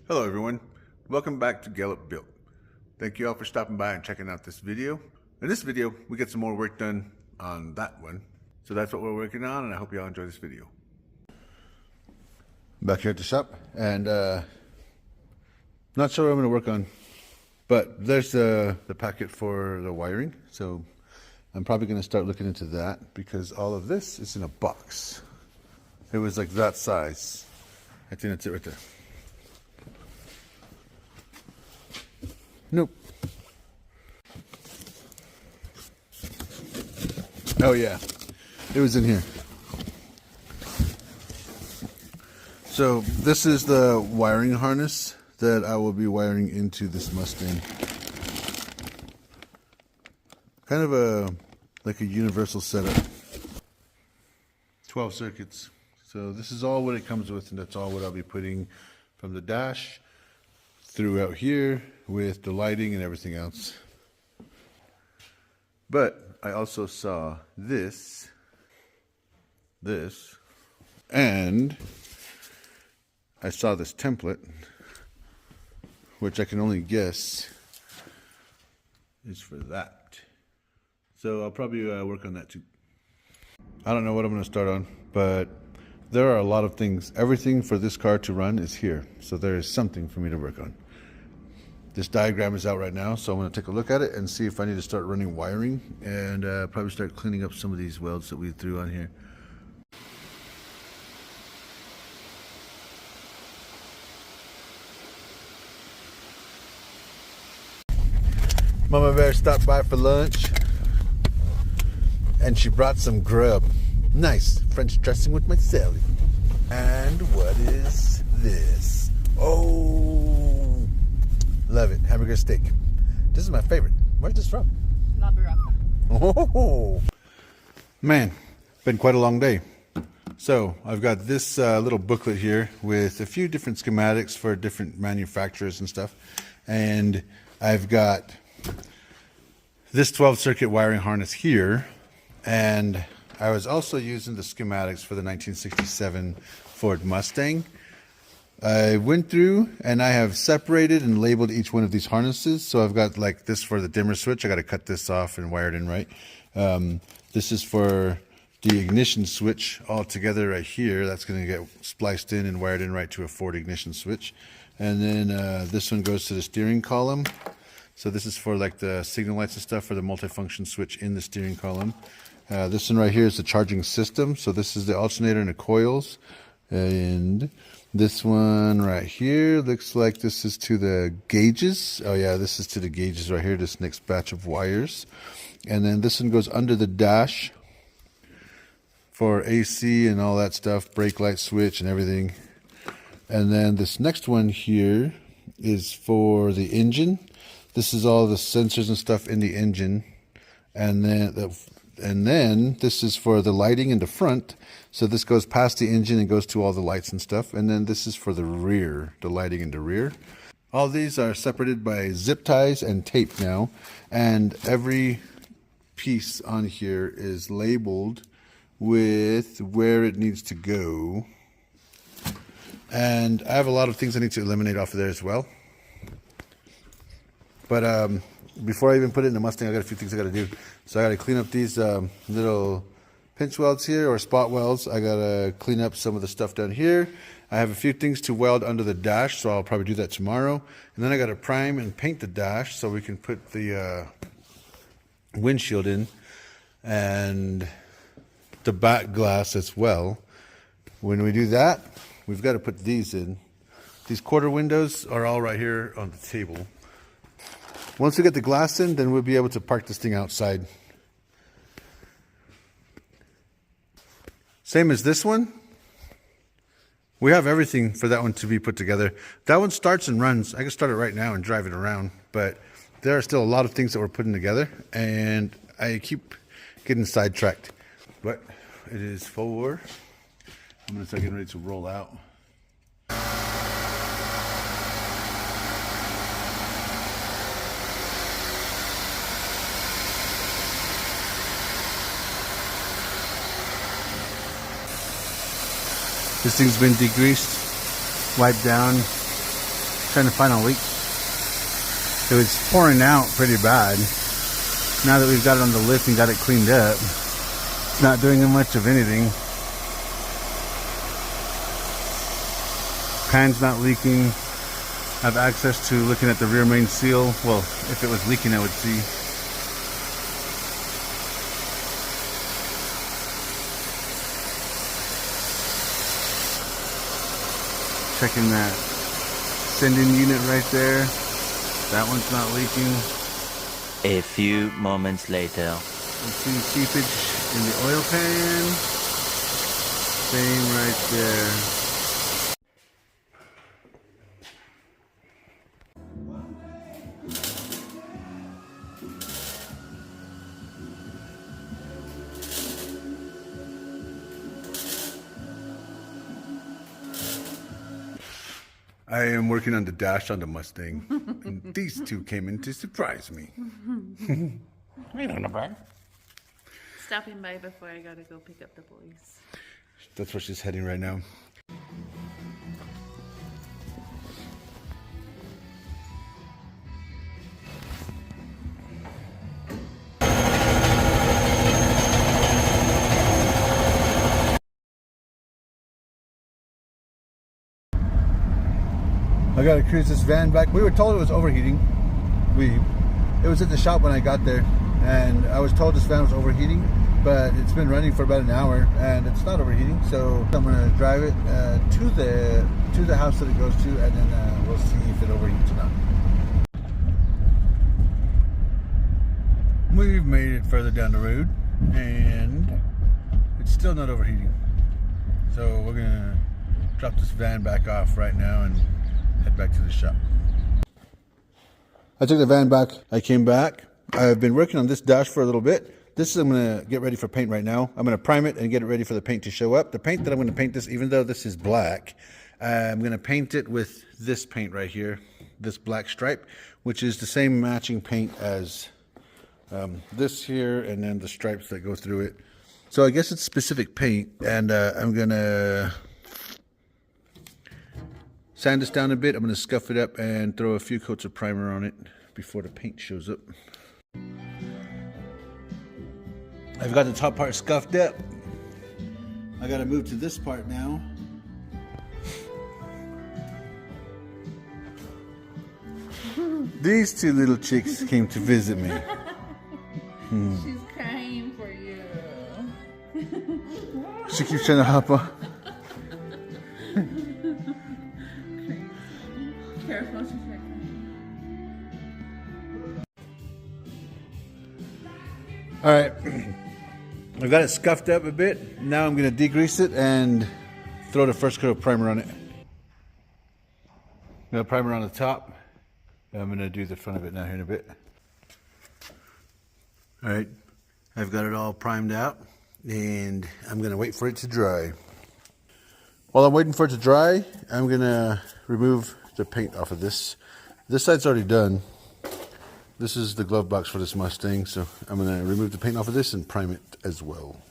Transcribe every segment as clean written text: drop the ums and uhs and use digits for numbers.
Hello everyone, welcome back to GallupBuilt. Thank you all for stopping by and checking out this video. In this video, we get some more work done on that one. So that's what we're working on, and I hope you all enjoy this video. Back here at the shop, and not sure what I'm going to work on, but there's the packet for the wiring. So I'm probably going to start looking into that because all of this is in a box. It was like that size. I think that's it right there. Nope. Oh yeah, it was in here. So this is the wiring harness that I will be wiring into this Mustang. Kind of like a universal setup. 12 circuits. So this is all what it comes with, and that's all what I'll be putting from the dash throughout here with the lighting and everything else. But I also saw this, and I saw this template, which I can only guess is for that. So I'll probably work on that too. I don't know what I'm going to start on, but there are a lot of things. Everything for this car to run is here. So there is something for me to work on. This diagram is out right now, so I'm going to take a look at it and see if I need to start running wiring and probably start cleaning up some of these welds that we threw on here. Mama Bear stopped by for lunch and she brought some grub. Nice French dressing with my Sally. And what is this? Oh, love it. Hamburger steak. This is my favorite. Where's this from? La Baraka. Oh, man, been quite a long day. So I've got this little booklet here with a few different schematics for different manufacturers and stuff. And I've got this 12 circuit wiring harness here. And I was also using the schematics for the 1967 Ford Mustang. I went through and I have separated and labeled each one of these harnesses. So I've got like this for the dimmer switch. I got to cut this off and wire it in right. This is for the ignition switch all together right here. That's going to get spliced in and wired in right to a Ford ignition switch. And then this one goes to the steering column. So this is for like the signal lights and stuff for the multifunction switch in the steering column. This one right here is the charging system. So this is the alternator and the coils. And this one right here looks like this is to the gauges. Oh yeah, this is to the gauges right here, this next batch of wires. And then this one goes under the dash for AC and all that stuff, brake light switch and everything. And then this next one here is for the engine. This is all the sensors and stuff in the engine. And then this is for the lighting in the front. So this goes past the engine and goes to all the lights and stuff. And then this is for the rear, the lighting in the rear. All these are separated by zip ties and tape now. And every piece on here is labeled with where it needs to go. And I have a lot of things I need to eliminate off of there as well. But before I even put it in the Mustang, I got a few things I got to do. So I got to clean up these little pinch welds here, or spot welds. I got to clean up some of the stuff down here. I have a few things to weld under the dash, so I'll probably do that tomorrow. And then I got to prime and paint the dash so we can put the windshield in and the back glass as well. When we do that, we've got to put these in. These quarter windows are all right here on the table. Once we get the glass in, then we'll be able to park this thing outside. Same as this one. We have everything for that one to be put together. That one starts and runs. I can start it right now and drive it around, but there are still a lot of things that we're putting together, and I keep getting sidetracked. But it is 4. I'm going to start getting ready to roll out. This thing's been degreased, wiped down, trying to find a leak. It was pouring out pretty bad. Now that we've got it on the lift and got it cleaned up, it's not doing much of anything. Pan's not leaking. I have access to looking at the rear main seal. Well, if it was leaking, I would see. Checking that sending unit right there. That one's not leaking. A few moments later. We see seepage in the oil pan. Same right there. I am working on the dash on the Mustang, and these two came in to surprise me. I don't know, bud. Stopping by before I gotta go pick up the boys. That's where she's heading right now. I gotta cruise this van back. We were told it was overheating. It was at the shop when I got there, and I was told this van was overheating, but it's been running for about an hour and it's not overheating. So I'm gonna drive it to the house that it goes to, and then we'll see if it overheats or not. We've made it further down the road, and it's still not overheating. So we're gonna drop this van back off right now and head back to the shop. I took the van back. I came back. I've been working on this dash for a little bit. This I'm going to get ready for paint right now. I'm going to prime it and get it ready for the paint to show up. The paint that I'm going to paint this, even though this is black, I'm going to paint it with this paint right here, this black stripe, which is the same matching paint as this here, and then the stripes that go through it. So I guess it's specific paint, and I'm going to sand this down a bit. I'm going to scuff it up and throw a few coats of primer on it before the paint shows up. I've got the top part scuffed up. I got to move to this part now. These two little chicks came to visit me. She's crying for you. She keeps trying to hop on. Careful, she's right. All right, I've got it scuffed up a bit. Now I'm going to degrease it and throw the first coat of primer on it. Got primer on the top. I'm going to do the front of it now here in a bit. All right, I've got it all primed out, and I'm going to wait for it to dry. While I'm waiting for it to dry, I'm going to remove the paint off of this. This side's already done. This is the glove box for this Mustang, so I'm going to remove the paint off of this and prime it as well.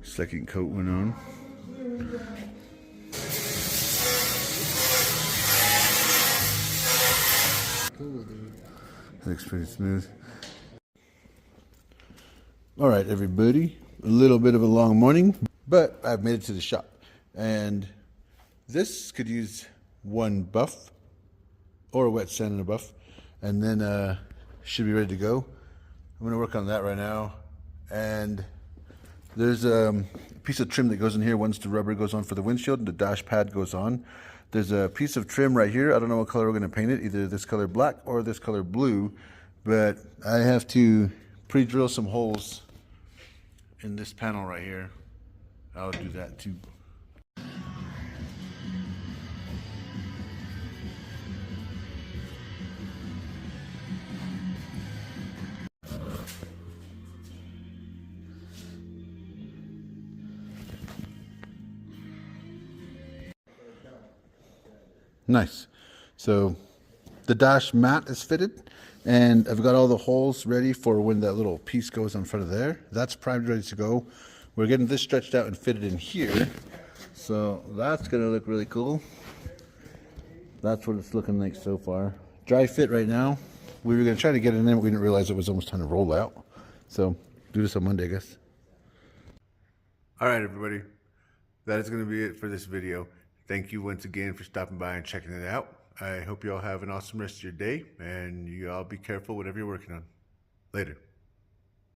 Second coat went on. That looks pretty smooth. All right, everybody. A little bit of a long morning, but I've made it to the shop. And this could use one buff or a wet sand and a buff. And then should be ready to go. I'm going to work on that right now. And there's a piece of trim that goes in here once the rubber goes on for the windshield and the dash pad goes on. There's a piece of trim right here. I don't know what color we're going to paint it, either this color black or this color blue. But I have to pre-drill some holes in this panel right here. I'll do that too. Nice. So The dash mat is fitted, and I've got all the holes ready for when that little piece goes in front of there. That's primed, ready to go. We're getting this stretched out and fitted in here. So that's gonna look really cool. That's what it's looking like so far. Dry fit right now. We were gonna try to get it in, but we didn't realize it was almost time to roll out. So do this on Monday, I guess. All right, everybody. That is gonna be it for this video. Thank you once again for stopping by and checking it out. I hope you all have an awesome rest of your day, and you all be careful whatever you're working on. Later.